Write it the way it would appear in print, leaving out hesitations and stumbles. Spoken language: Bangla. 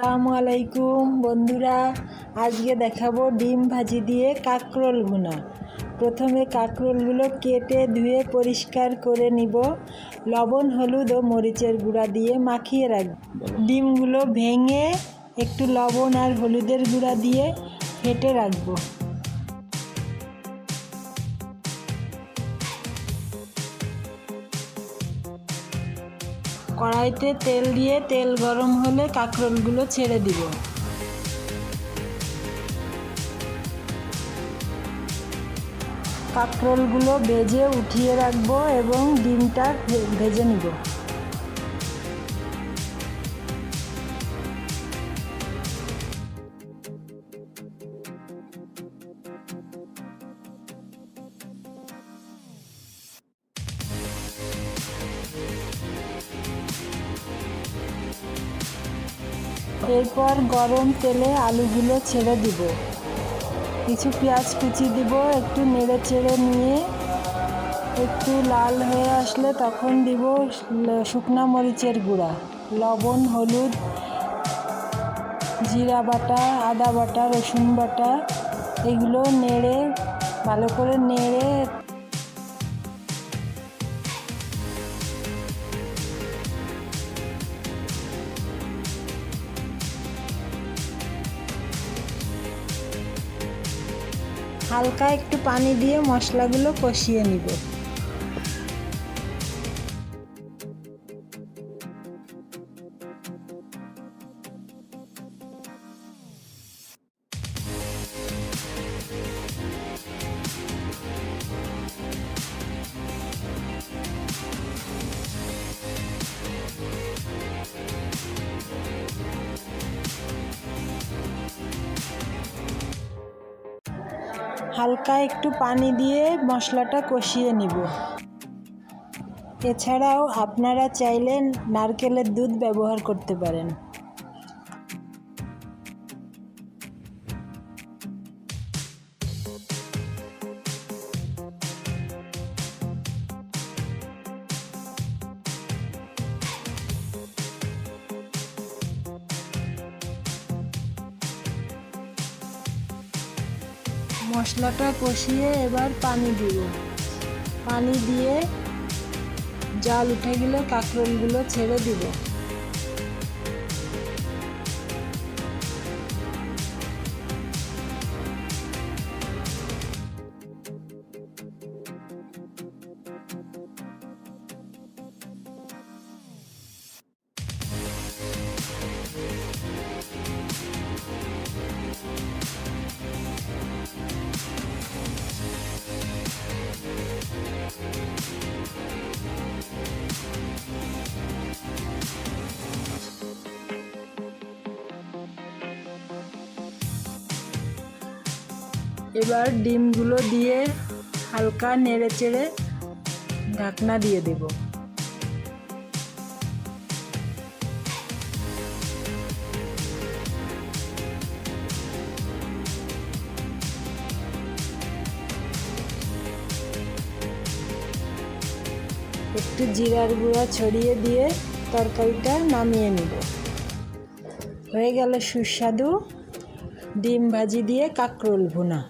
আসসালামু আলাইকুম বন্ধুরা, আজকে দেখাবো ডিম ভাজি দিয়ে কাঁকরোল ভুনা। প্রথমে কাঁকরোলগুলো কেটে ধুয়ে পরিষ্কার করে নিব। লবণ, হলুদ ও মরিচের গুঁড়া দিয়ে মাখিয়ে রাখব। ডিমগুলো ভেঙে একটু লবণ আর হলুদের গুঁড়া দিয়ে ফেটে রাখবো। কড়াইতে তেল দিয়ে তেল গরম হলে কাঁকরোলগুলো ছেড়ে দিব। কাঁকরোলগুলো ভেজে উঠিয়ে রাখবো এবং ডিমটা ভেজে নিব। এরপর গরম তেলে আলুগুলো ছেড়ে দিব। কিছু পেঁয়াজ কুচি দিব, একটু নেড়ে চেড়ে নিয়ে একটু লাল হয়ে আসলে তখন দিব শুকনা মরিচের গুঁড়া, লবণ, হলুদ, জিরা বাটা, আদা বাটা, রসুন বাটা, এগুলো নেড়ে ভালো করে নেড়ে হালকা একটু পানি দিয়ে মশলাগুলো কষিয়ে নিব। হালকা একটু পানি দিয়ে মশলাটা কষিয়ে নিব। এছাড়াও আপনারা চাইলে নারকেলের দুধ ব্যবহার করতে পারেন। মশলাটা কষিয়ে এবার পানি দিব। পানি দিয়ে জাল উঠে গেলে কাঁকরোলগুলো ছেড়ে দিব। এবার ডিমগুলো দিয়ে হালকা নেড়ে চেড়ে ঢাকনা দিয়ে দেব। একটু জিরার গুঁড়া ছড়িয়ে দিয়ে তরকারিটা নামিয়ে নেব। হয়ে গেল সুস্বাদু ডিম ভাজি দিয়ে কাঁকরোল ভুনা।